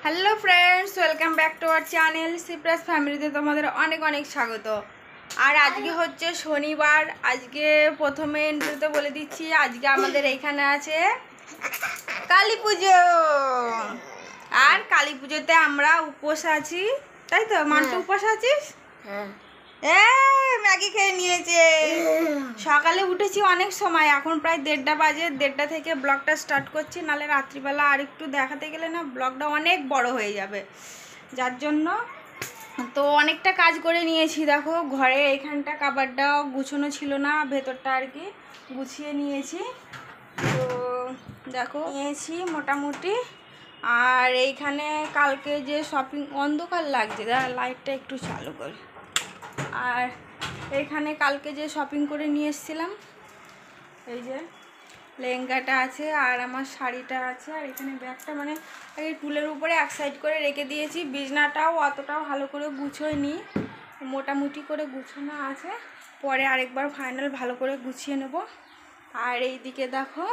Hello friends, welcome back to our channel সিপ্রাস ফ্যামিলিতে তোমাদের অনেক অনেক স্বাগত। আর আজকে হচ্ছে শনিবার। আজকে প্রথমে ইন্ট্রোতে বলে দিচ্ছি, আজকে আমাদের এইখানে আছে কালী পুজো। আর কালী পুজোতে আমরা উপোস আছি, তাই তো? মান্টু উপোস আছিস? ম্যাগি খেয়ে নিয়েছে। সকালে উঠেছি অনেক সময়, এখন প্রায় 1:30 বাজে। 1:30 থেকে ব্লগটা স্টার্ট করছি, নাহলে রাত্রিবেলা আর একটু দেখাতে গেলে না ব্লগটা অনেক বড় হয়ে যাবে, যার জন্য তো অনেকটা কাজ করে নিয়েছি। দেখো, ঘরে এইখানটা কাবারটাও গুছানো ছিল না, ভেতরটা আর কি গুছিয়ে নিয়েছি। তো দেখো নিয়েছি মোটামুটি। আর এইখানে কালকে যে শপিং, অন্ধকার লাগছে, লাইটটা একটু চালু করি। আর এইখানে কালকে যে শপিং করে নিয়ে এসেছিলাম, এই যে লেহেঙ্গাটা আছে আর আমার শাড়িটা আছে। আর এখানে ব্যাগটা মানে এই টুলের উপরে এক সাইড করে রেখে দিয়েছি। বিছনাটাও অতটাও ভালো করে গুছোই নি, মোটামুটি করে গুছানো আছে, পরে আরেকবার ফাইনাল ভালো করে গুছিয়ে নেব। আর এই দিকে দেখো,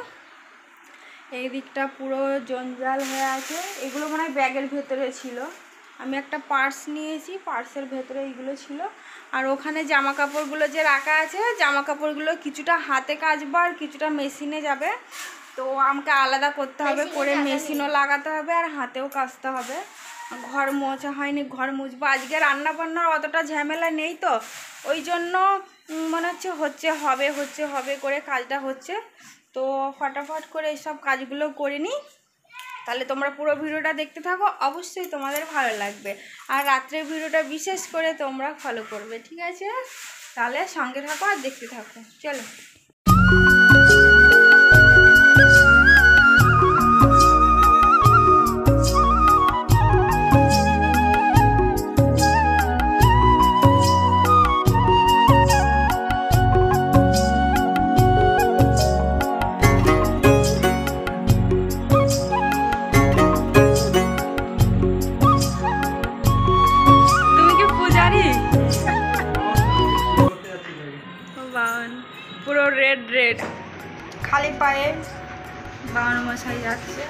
এই দিকটা পুরো জঞ্জাল হয়ে আছে। এগুলো মনে হয় ব্যাগের ভেতরে ছিল। আমি একটা পার্স নিয়েছি, পার্সের ভেতরে এইগুলো ছিল। আর ওখানে জামা কাপড়গুলো যে রাখা আছে, জামা কাপড়গুলো কিছুটা হাতে কাচবো আর কিছুটা মেশিনে যাবে। তো আমাকে আলাদা করতে হবে, করে মেশিনও লাগাতে হবে আর হাতেও কাচতে হবে। ঘর মোছা হয়নি, ঘর মুছবো। আজকে রান্না বান্নার অতটা ঝামেলা নেই, তো ওই জন্য মনে হচ্ছে হবে করে কাজটা হচ্ছে। তো ফটাফট করে এইসব কাজগুলো করে নিই, তাহলে তোমরা পুরো ভিডিওটা দেখতে থাকো, অবশ্যই তোমাদের ভালো লাগবে। আর রাত্রের ভিডিওটা বিশেষ করে তোমরা ফলো করবে, ঠিক আছে? তাহলে সঙ্গে থাকো আর দেখতে থাকো, চলো। পুরো রেড রেড, খালি পায়ে বাউন মশাই যাচ্ছে।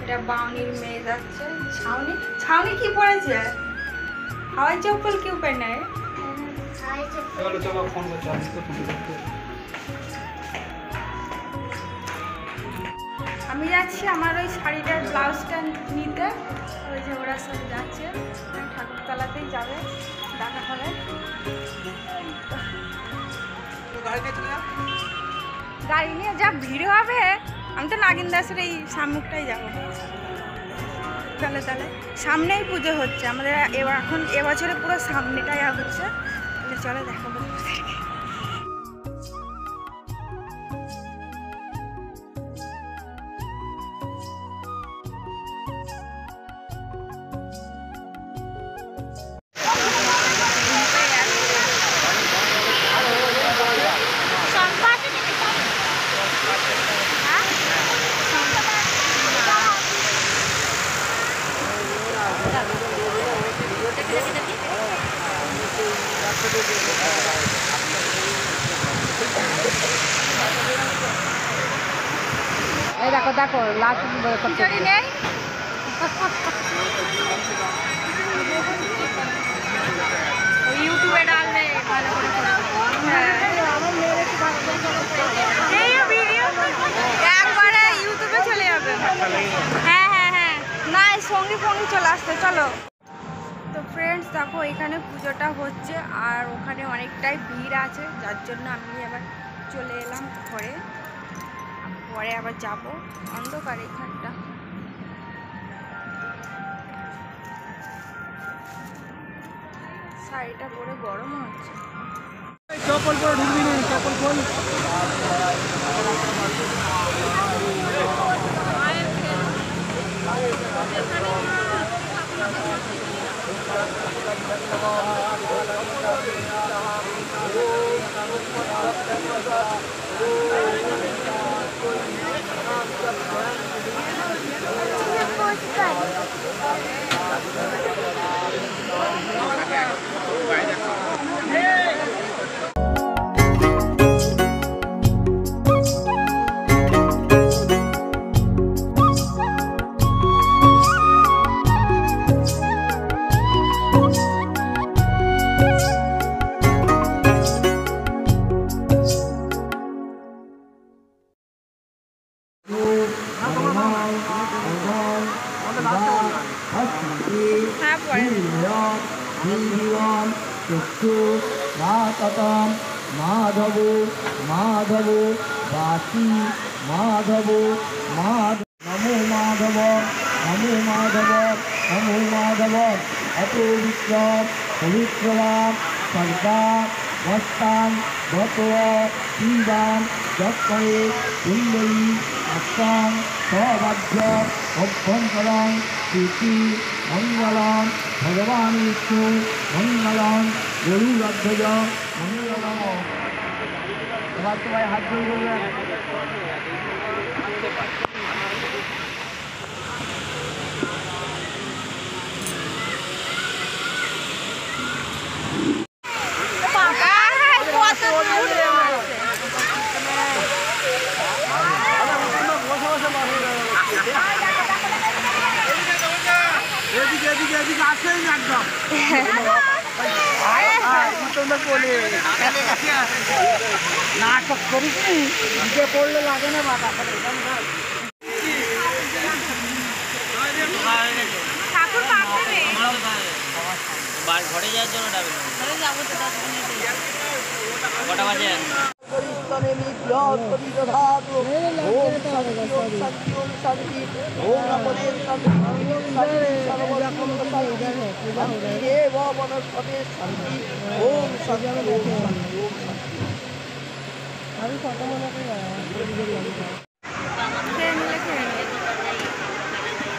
এটা বাউনির মেয়ে যাচ্ছে। ছাউনি ছাউনি কি পড়েছে? হাওয়াই চপ্পল কেউ পেয়ে নেয়। আমি যাচ্ছি আমার ওই শাড়িটার ব্লাউজটা নিতে। ওই যে ওরা সব যাচ্ছে, ঠাকুরতলাতেই যাবে, দেখা হবে। গাড়ি নিয়ে যা ভিড় হবে, আমি তো নাগিন দাসের এই সামুখটাই যাবো। তাহলে সামনেই পুজো হচ্ছে আমাদের এখন এবছরে, পুরো সামনেটাই হচ্ছে। তাহলে চলে দেখাবো। এই দেখো দেখো লাস্ট নেই, ইউটিউবে ডালবে ভালো করে। একবারে ইউটিউবে চলে যাবে। হ্যাঁ হ্যাঁ হ্যাঁ, না সঙ্গী ফঙ্গি চলে আসতে। চলো। তো ফ্রেন্ডস দেখো, এখানে পুজোটা হচ্ছে আর ওখানে অনেকটাই ভিড় আছে, যার জন্য আমি আবার চলে এলাম ঘরে। পরে আবার যাব, অন্ধকার এখানটা। শাড়িটা পরে গরম হচ্ছে। চপ্পল পরে ঢুকবি না, চপ্পল খোল। হ্যাঁ পরে চক্ষু রাততম মাধব মাধব বাসি মাধব নমো মাধব নমো মাধব নমো মাধব অত বিক্রম পবিত্রবান সর্দা বস্তান গত শিবান যৎপরে কুণ্ডলী অস্তাং সবাধ্য অভ্যন্তরং প্রীতি মঙ্গলম ভগবান বিষ্ণু মঙ্গলম গরুরাধ্বজ মঙ্গলম। এবার সবাই হাত জোড় করবেন। নাটক করিস নিজে পড়লে লাগে না বাবা। ঘরে যাওয়ার জন্য ডাকবে কটা বাজে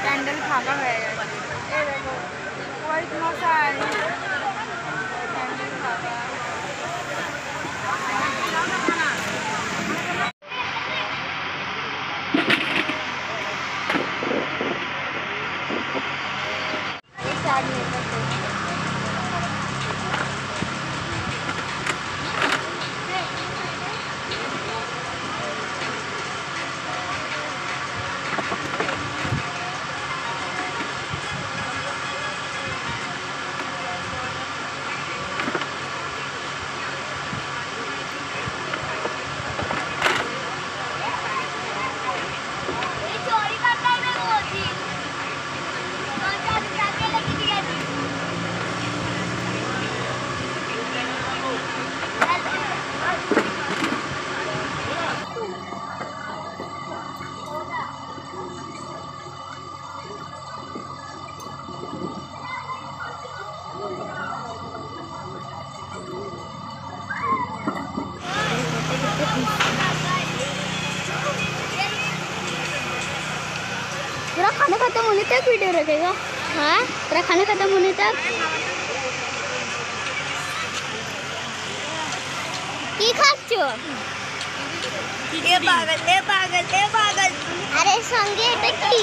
প্যান্ডেল ফাঁকা হয়ে গেছে। এই দেখো হোয়াইট মশাই প্যান্ডেল ফাঁকা। पूरा खाना खत्म होने तक वीडियो रखेगा। हाँ पूरा खाना खत्म होने तक की खाচ্ছো? এ পাগল এ পাগল এ পাগল। আরে সঙ্গে এটা কি?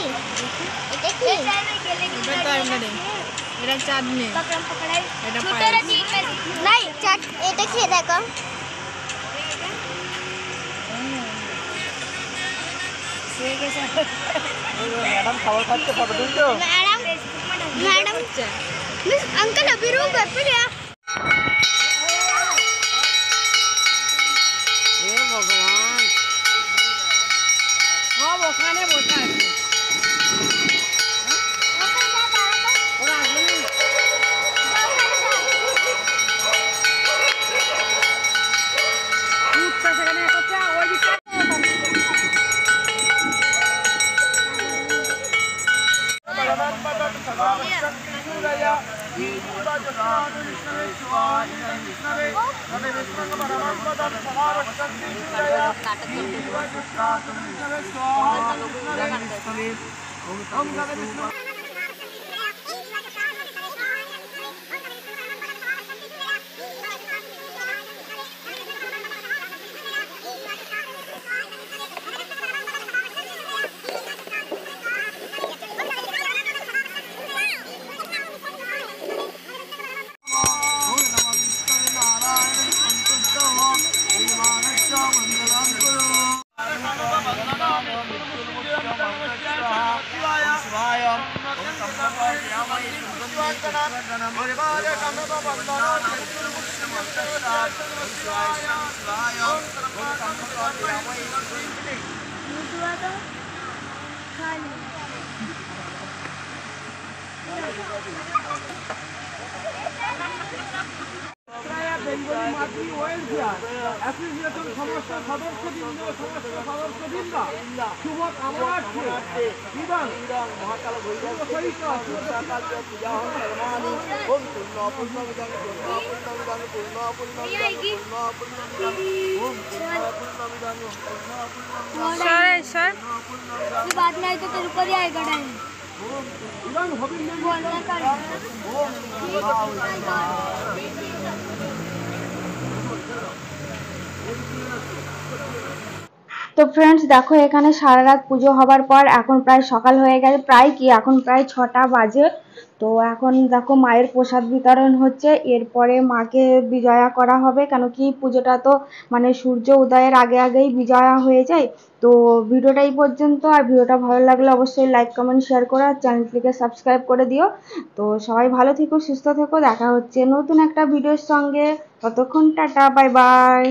এটা কি? এটা চাটনি। এটা নাই চাট এটা খেয়ে দেখো। ম্যাডাম খাবার খাচ্ছে ফটো তুলছো? मैडम मैडम मिस अंकल अभी रूम घर पे गया। হে ভগবান সব ওখানে বসে আছে ওরা আসবে না উঠতে সেখানে করছে ওই দিকে বেঙ্গলি মাতৃ ওয়েলফেয়ার অ্যাসোসিয়েশন সমস্ত সদস্যবৃন্দ শুভ কামনার্থে ইদং মহাকাল ভৈরব সহিত সকাল পূজা হন কর্মাণি ওম পূর্ণ পূর্ণমিদং পূর্ণ পূর্ণমিদং পূর্ণ পূর্ণমিদং পূর্ণ পূর্ণমিদং ওম পূর্ণ পূর্ণমিদং পূর্ণ পূর্ণমিদং सर ये बात नहीं तो तेरे ऊपर ही आएगा टाइम ইদং হবিন্দেন बोलना कर ওম তো ফ্রেন্ডস দেখো এখানে সারা রাত পুজো হবার পর এখন প্রায় সকাল হয়ে গেছে, প্রায় কি এখন প্রায় 6টা বাজে। তো এখন দেখো মায়ের প্রসাদ বিতরণ হচ্ছে, এরপরে মাকে বিজয়া করা হবে, কেন কি পুজোটা তো মানে সূর্য উদয়ের আগে আগেই বিজয়া হয়ে যায়। তো ভিডিওটা এই পর্যন্ত, আর ভিডিওটা ভালো লাগলে অবশ্যই লাইক কমেন্ট শেয়ার করে আর চ্যানেলটিকে সাবস্ক্রাইব করে দিও। তো সবাই ভালো থেকো, সুস্থ থেকো, দেখা হচ্ছে নতুন একটা ভিডিওর সঙ্গে, ততক্ষণ টাটা, বাই বাই।